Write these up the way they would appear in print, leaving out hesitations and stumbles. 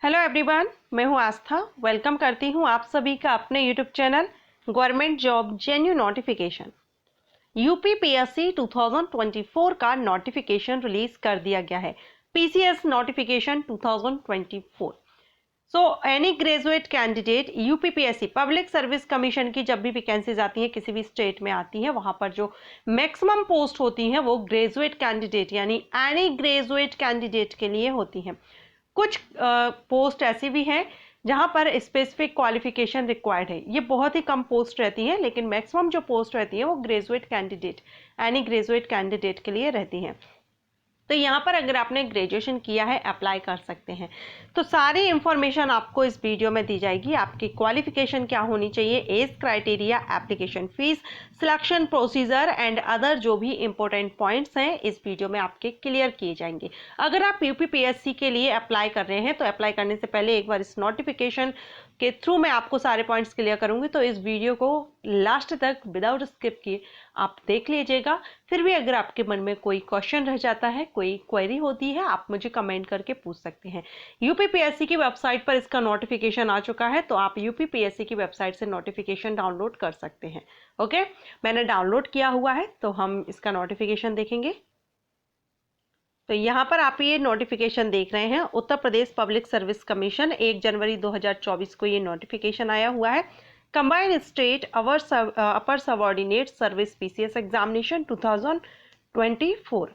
Hello everyone, मैं हूं आस्था। Welcome करती हूं आप सभी का अपने YouTube channel government job जेन्यू notification. UPPSC 2024 का नोटिफिकेशन रिलीज कर दिया गया है। PCS notification 2024। So any graduate candidate UPPSC public service commission की जब भी वैकेंसीज आती हैं, किसी भी स्टेट में आती हैं, वहां पर जो मैक्सिमम पोस्ट होती हैं वो ग्रेजुएट कैंडिडेट यानी एनी ग्रेजुएट कैंडिडेट के लिए होती हैं। कुछ पोस्ट ऐसी भी हैं जहां पर स्पेसिफिक क्वालिफिकेशन रिक्वायर्ड है। ये बहुत ही कम पोस्ट रहती हैं, लेकिन मैक्सिमम जो पोस्ट रहती है वो graduate candidate any graduate candidate के लिए रहती हैं। तो यहाँ पर अगर आपने ग्रेजुएशन किया है अप्लाई कर सकते हैं। तो सारी इंफॉर्मेशन आपको इस वीडियो में दी जाएगी। आपकी क्वालिफिकेशन क्या होनी चाहिए, age criteria, application fees, selection procedure and other जो भी इंपॉर्टेंट पॉइंट्स हैं इस वीडियो में आपके क्लियर किए जाएंगे। अगर आप यूपीपीएससी के लिए अप्लाई कर रहे हैं तो अप्लाई करने से पहले एक बार इस नोटिफिकेशन के थ्रू मैं आपको सारे पॉइंट्स क्लियर करूंगी, तो इस वीडियो को लास्ट तक विदाउट स्किप किए आप देख लीजिएगा। फिर भी अगर आपके मन में कोई क्वेश्चन रह जाता है, कोई क्वेरी होती है, आप मुझे कमेंट करके पूछ सकते हैं। यूपीपीएससी की वेबसाइट पर इसका नोटिफिकेशन आ चुका है, तो आप यूपीपीएससी की वेबसाइट से नोटिफिकेशन डाउनलोड कर सकते हैं। ओके, मैंने डाउनलोड किया हुआ है, तो हम इसका नोटिफिकेशन देखेंगे। तो यहाँ पर आप ये नोटिफिकेशन देख रहे हैं, Uttar Pradesh public service commission 1 जनवरी 2024 को ये नोटिफिकेशन आया हुआ है। Combined state upper subordinate service PCS examination 2024।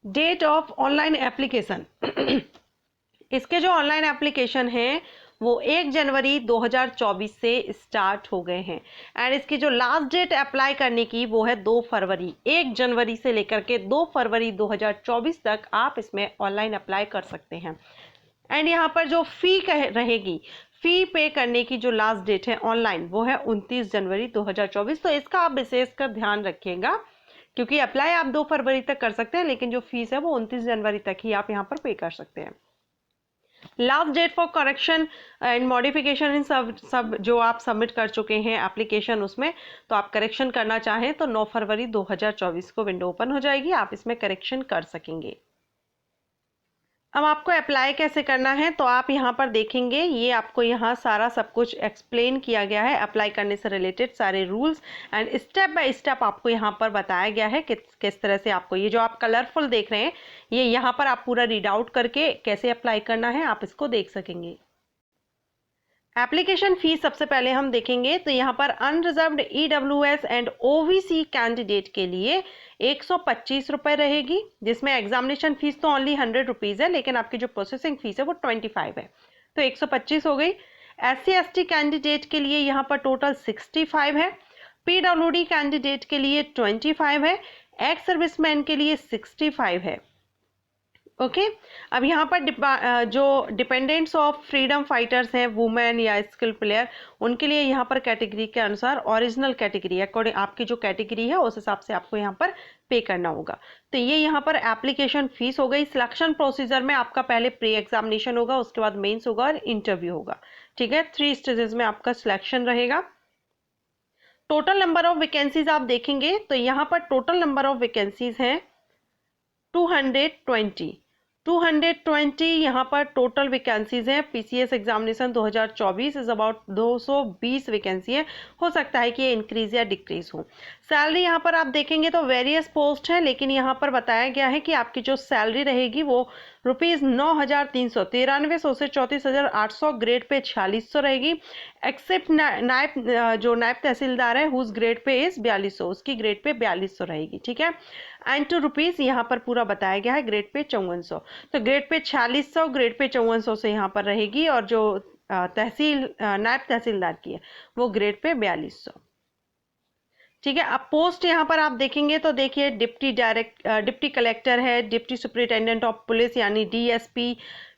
Date of online application इसके जो ऑनलाइन एप्लीकेशन है वो 1 जनवरी 2024 से स्टार्ट हो गए हैं एंड इसकी जो लास्ट डेट अप्लाई करने की वो है 2 फरवरी। 1 जनवरी से लेकर के 2 फरवरी 2024 तक आप इसमें ऑनलाइन अप्लाई कर सकते हैं। एंड यहाँ पर जो फी रहेगी, फी पे करने की जो लास्ट डेट है ऑनलाइन वो है 29 जनवरी 2024। तो इसका आप विशेष कर ध्यान रखिएगा, क्योंकि अप्लाई आप 2 फरवरी तक कर सकते हैं, लेकिन जो फीस है वो 29 जनवरी तक ही आप यहाँ पर पे कर सकते हैं। Last date for correction and modification in सब जो आप सबमिट कर चुके हैं एप्लीकेशन, उसमें तो आप करेक्शन करना चाहें तो 9 फरवरी 2024 को विंडो ओपन हो जाएगी, आप इसमें करेक्शन कर सकेंगे। अब आपको अप्लाई कैसे करना है तो आप यहाँ पर देखेंगे, ये आपको यहाँ सारा सब कुछ एक्सप्लेन किया गया है। अप्लाई करने से रिलेटेड सारे rules and step by step आपको यहाँ पर बताया गया है कि किस तरह से आपको, ये जो आप कलरफुल देख रहे हैं, ये यहाँ पर आप पूरा रीड आउट करके कैसे अप्लाई करना है आप इसको देख सकेंगे। एप्लीकेशन फीस सबसे पहले हम देखेंगे, तो यहाँ पर unreserved EWS and Owaisi candidate के लिए 125 रुपए रहेगी, जिसमें एग्जामिनेशन फीस तो ओनली 100 रुपीज है, लेकिन आपकी जो प्रोसेसिंग फीस है वो 25 है, तो 125 हो गई। SC/ST कैंडिडेट के लिए यहाँ पर टोटल 65 है, PWD कैंडिडेट के लिए 25 है, एक्स सर्विसमैन के लिए 65 है। ओके अब यहाँ पर जो डिपेंडेंट्स ऑफ फ्रीडम फाइटर्स हैं, वुमेन या स्किल प्लेयर, उनके लिए यहाँ पर कैटेगरी के अनुसार ओरिजिनल कैटेगरी अकॉर्डिंग आपकी जो कैटेगरी है उस हिसाब से आपको यहाँ पर पे करना होगा। तो ये यहाँ पर एप्लीकेशन फीस हो गई। सिलेक्शन प्रोसीजर में आपका पहले प्री एग्जामिनेशन होगा, उसके बाद मेंस होगा और इंटरव्यू होगा। ठीक है, 3 स्टेजेस में आपका सिलेक्शन रहेगा। टोटल नंबर ऑफ वैकेंसीज आप देखेंगे तो यहाँ पर टोटल नंबर ऑफ वैकेंसीज हैं 220 यहाँ पर टोटल वैकेंसीज हैं। PCS examination 2024 is about 220 vacancy है, हो सकता है कि ये इंक्रीज या डिक्रीज हो। सैलरी यहाँ पर आप देखेंगे तो वेरियस पोस्ट है, लेकिन यहाँ पर बताया गया है कि आपकी जो सैलरी रहेगी वो ₹9,393 से 34,800, ग्रेड पे 4600 रहेगी। एक्सेप्ट नायब तहसीलदार है हुज ग्रेड पे इज 4200, उसकी ग्रेड पे 4200 रहेगी। ठीक है, एंड ₹2 यहाँ पर पूरा बताया गया है, ग्रेड पे 5400, तो ग्रेड पे 4600, ग्रेड पे 5400 से यहाँ पर रहेगी, और जो नायब तहसीलदार की है वो ग्रेड पे 4200। ठीक है, अब पोस्ट यहाँ पर आप देखेंगे तो देखिए डिप्टी कलेक्टर है, डिप्टी सुपरिटेंडेंट ऑफ पुलिस यानी DSP,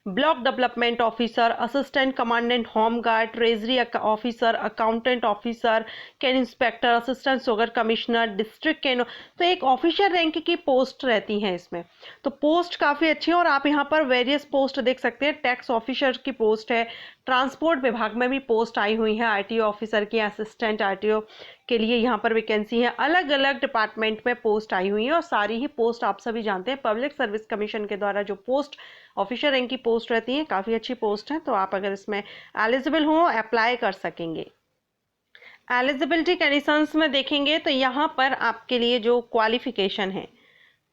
block development officer, assistant commandant home guard, treasury officer, accountant officer, can inspector, assistant sugar commissioner, district canoe, तो एक ऑफिसर रैंक की पोस्ट रहती हैं इसमें। तो पोस्ट काफ़ी अच्छी है, और आप यहाँ पर वेरियस पोस्ट देख सकते हैं। टैक्स ऑफिसर की पोस्ट है, ट्रांसपोर्ट विभाग में भी पोस्ट आई हुई है, RTO ऑफिसर की, असिस्टेंट RTO के लिए यहाँ पर वैकेंसी है, अलग अलग डिपार्टमेंट में पोस्ट आई हुई है, और सारी ही पोस्ट आप सभी जानते हैं पब्लिक सर्विस कमीशन के द्वारा जो पोस्ट ऑफिसर रैंक की पोस्ट रहती हैं, काफ़ी अच्छी पोस्ट है, तो आप अगर इसमें एलिजिबल हो अप्लाई कर सकेंगे। एलिजिबिलिटी कंडीशंस में देखेंगे तो यहाँ पर आपके लिए जो क्वालिफिकेशन है,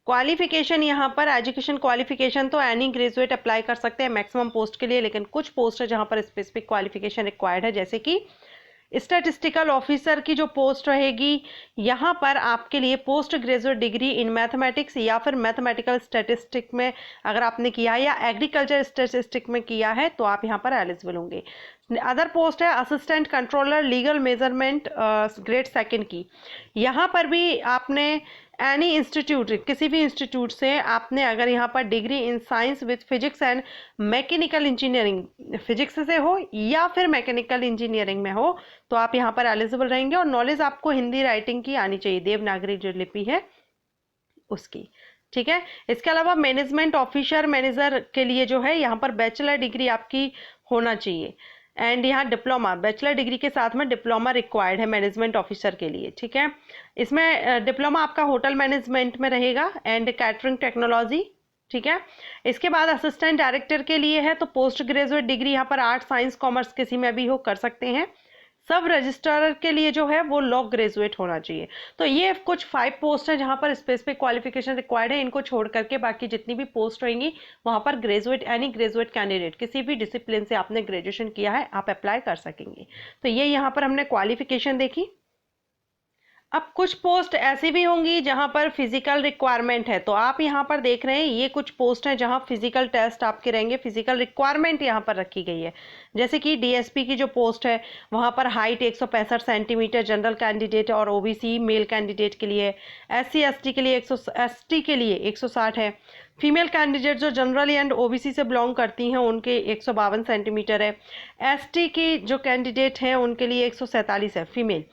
क्वालिफिकेशन यहाँ पर एजुकेशन क्वालिफिकेशन तो एनी ग्रेजुएट अप्लाई कर सकते हैं मैक्सिमम पोस्ट के लिए, लेकिन कुछ पोस्ट है जहाँ पर स्पेसिफिक क्वालिफिकेशन रिक्वायर्ड है, जैसे कि स्टैटिस्टिकल ऑफिसर की जो पोस्ट रहेगी, यहाँ पर आपके लिए post graduate degree in mathematics या फिर मैथमेटिकल स्टैटिस्टिक में अगर आपने किया है या एग्रीकल्चर स्टैटिस्टिक में किया है तो आप यहाँ पर एलिजिबल होंगे। अदर पोस्ट है assistant controller legal measurement grade second की, यहाँ पर भी आपने एनी इंस्टीट्यूट, किसी भी इंस्टीट्यूट से आपने अगर यहाँ पर degree in science with physics and mechanical engineering, physics से हो या फिर मैकेनिकल इंजीनियरिंग में हो तो आप यहाँ पर एलिजिबल रहेंगे। और नॉलेज आपको हिंदी राइटिंग की आनी चाहिए, देवनागरी जो लिपि है उसकी, ठीक है। इसके अलावा मैनेजमेंट ऑफिसर मैनेजर के लिए जो है यहाँ पर बैचलर डिग्री आपकी होना चाहिए, एंड यहाँ डिप्लोमा, बैचलर डिग्री के साथ में डिप्लोमा रिक्वायर्ड है मैनेजमेंट ऑफिसर के लिए, ठीक है। इसमें डिप्लोमा आपका होटल मैनेजमेंट में रहेगा एंड कैटरिंग टेक्नोलॉजी, ठीक है। इसके बाद असिस्टेंट डायरेक्टर के लिए है तो पोस्ट ग्रेजुएट डिग्री यहाँ पर आर्ट साइंस कॉमर्स किसी में भी हो कर सकते हैं। सब रजिस्ट्रार के लिए जो है वो लॉ ग्रेजुएट होना चाहिए। तो ये कुछ 5 पोस्ट है जहां पर स्पेसिफिक क्वालिफिकेशन रिक्वायर्ड है, इनको छोड़ करके बाकी जितनी भी पोस्ट रहेंगी वहां पर ग्रेजुएट, एनी ग्रेजुएट कैंडिडेट किसी भी डिसिप्लिन से आपने ग्रेजुएशन किया है आप अप्लाई कर सकेंगे। तो ये यहाँ पर हमने क्वालिफिकेशन देखी। अब कुछ पोस्ट ऐसी भी होंगी जहां पर फिजिकल रिक्वायरमेंट है, तो आप यहाँ पर देख रहे हैं ये कुछ पोस्ट हैं जहां फिजिकल टेस्ट आपके रहेंगे, फिजिकल रिक्वायरमेंट यहाँ पर रखी गई है। जैसे कि डीएसपी की जो पोस्ट है वहां पर हाइट 165 सेंटीमीटर जनरल कैंडिडेट और ओबीसी मेल कैंडिडेट के लिए, एससी एसटी के लिए 160 है। फीमेल कैंडिडेट जो जनरल एंड ओबीसी से बिलोंग करती हैं उनके 152 सेंटीमीटर है। एसटी की जो कैंडिडेट हैं उनके लिए 147 है female,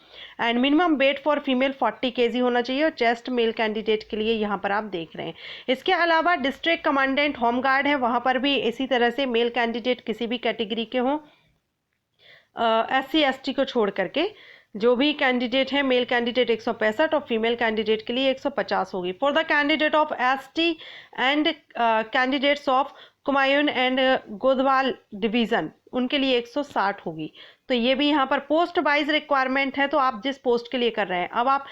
and minimum weight for female 40 kg होना चाहिए, और चेस्ट मेल कैंडिडेट के लिए यहाँ पर आप देख रहे हैं। इसके अलावा डिस्ट्रिक्ट कमांडेंट होमगार्ड है, वहाँ पर भी इसी तरह से मेल कैंडिडेट किसी भी कैटेगरी के हों, एससी एसटी को छोड़ करके जो भी कैंडिडेट है, मेल कैंडिडेट 165 और फीमेल कैंडिडेट के लिए 150 होगी। For the candidate of ST and candidates of Kumaon and Garhwal division उनके लिए 160 होगी। तो ये भी यहाँ पर पोस्ट वाइज रिक्वायरमेंट है, तो आप जिस पोस्ट के लिए कर रहे हैं। अब आप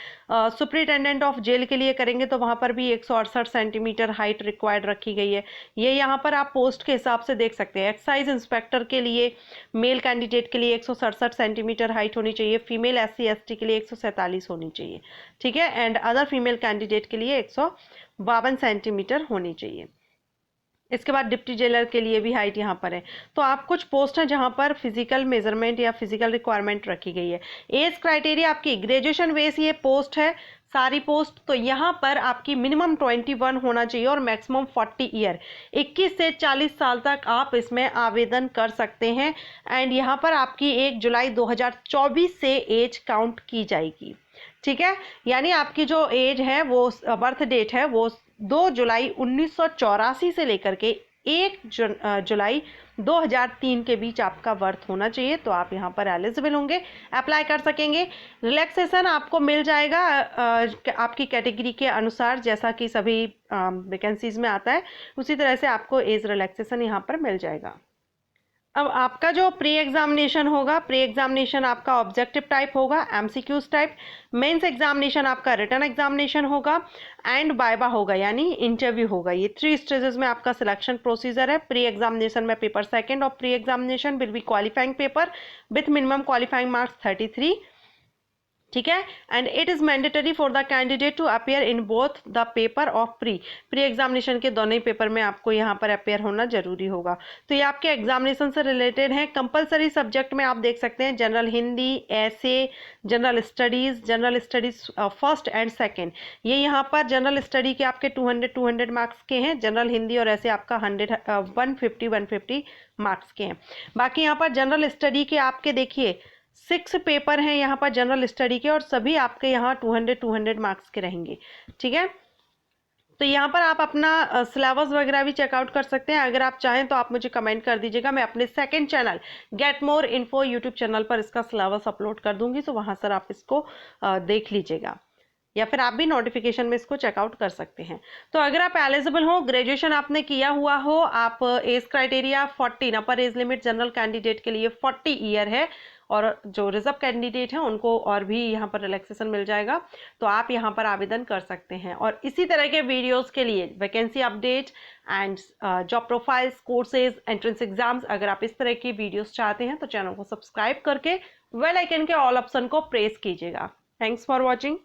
सुप्रिटेंडेंट ऑफ जेल के लिए करेंगे तो वहाँ पर भी 168 सेंटीमीटर हाइट रिक्वायर्ड रखी गई है। ये यहाँ पर आप पोस्ट के हिसाब से देख सकते हैं। एक्साइज इंस्पेक्टर के लिए मेल कैंडिडेट के लिए 167 सेंटीमीटर हाइट होनी चाहिए, फीमेल एससी एसटी के लिए 147 होनी चाहिए, ठीक है, एंड अदर फीमेल कैंडिडेट के लिए 152 सेंटीमीटर होनी चाहिए। इसके बाद डिप्टी जेलर के लिए भी हाइट यहाँ पर है। तो आप कुछ पोस्ट हैं जहाँ पर फिजिकल मेजरमेंट या फिजिकल रिक्वायरमेंट रखी गई है। एज क्राइटेरिया आपकी ग्रेजुएशन बेस ये पोस्ट है सारी पोस्ट, तो यहाँ पर आपकी मिनिमम 21 होना चाहिए और मैक्सिमम 40 ईयर, 21 से 40 साल तक आप इसमें आवेदन कर सकते हैं। एंड यहाँ पर आपकी 1 जुलाई 2024 से एज काउंट की जाएगी, ठीक है। यानी आपकी जो एज है वो बर्थ डेट है वो 2 जुलाई 1984 से लेकर के 1 जुलाई 2003 के बीच आपका बर्थ होना चाहिए, तो आप यहाँ पर एलिजिबल होंगे, अप्लाई कर सकेंगे। रिलैक्सेशन आपको मिल जाएगा आपकी कैटेगरी के अनुसार, जैसा कि सभी वैकेंसीज में आता है उसी तरह से आपको एज रिलैक्सेशन यहाँ पर मिल जाएगा। अब आपका जो प्री एग्जामिनेशन होगा, प्री एग्जामिनेशन आपका ऑब्जेक्टिव टाइप होगा, एमसीक्यूज टाइप। मेंस एग्जामिनेशन आपका रिटन एग्जामिनेशन होगा एंड वाइवा होगा यानी इंटरव्यू होगा। ये 3 स्टेजेस में आपका सिलेक्शन प्रोसीजर है। प्री एग्जामिनेशन में paper second of pre examination will be qualifying paper with minimum qualifying marks 33, ठीक है, and it is mandatory for the candidate to appear in both the paper of pre examination के दोनों ही paper में आपको यहाँ पर appear होना जरूरी होगा। तो ये आपके एग्जामिनेशन से रिलेटेड है। कंपलसरी सब्जेक्ट में आप देख सकते हैं जनरल हिंदी, ऐसे, general studies first and second. ये यहाँ पर जनरल स्टडी के आपके 200 मार्क्स के हैं, जनरल हिंदी और ऐसे आपका 150 मार्क्स के हैं। बाकी यहाँ पर जनरल स्टडी के आपके देखिए 6 पेपर हैं यहाँ पर जनरल स्टडी के, और सभी आपके यहाँ 200 मार्क्स के रहेंगे, ठीक है। तो यहाँ पर आप अपना सिलेबस वगैरह भी चेकआउट कर सकते हैं। अगर आप चाहें तो आप मुझे कमेंट कर दीजिएगा, मैं अपने second channel get more info YouTube channel पर इसका सिलेबस अपलोड कर दूंगी, तो वहाँ सर आप इसको देख लीजिएगा। या फिर आप भी नोटिफिकेशन में इसको चेकआउट कर सकते हैं। तो अगर आप एलिजिबल हो, ग्रेजुएशन आपने किया हुआ हो, आप एज क्राइटेरिया 14, अपर एज लिमिट जनरल कैंडिडेट के लिए 40 ईयर है, और जो रिजर्व कैंडिडेट हैं उनको और भी यहाँ पर रिलैक्सेशन मिल जाएगा, तो आप यहाँ पर आवेदन कर सकते हैं। और इसी तरह के वीडियोस के लिए vacancy update and job profiles, courses, entrance exams, अगर आप इस तरह की वीडियोस चाहते हैं तो चैनल को सब्सक्राइब करके बेल आइकन के ऑल ऑप्शन को प्रेस कीजिएगा। Thanks for watching.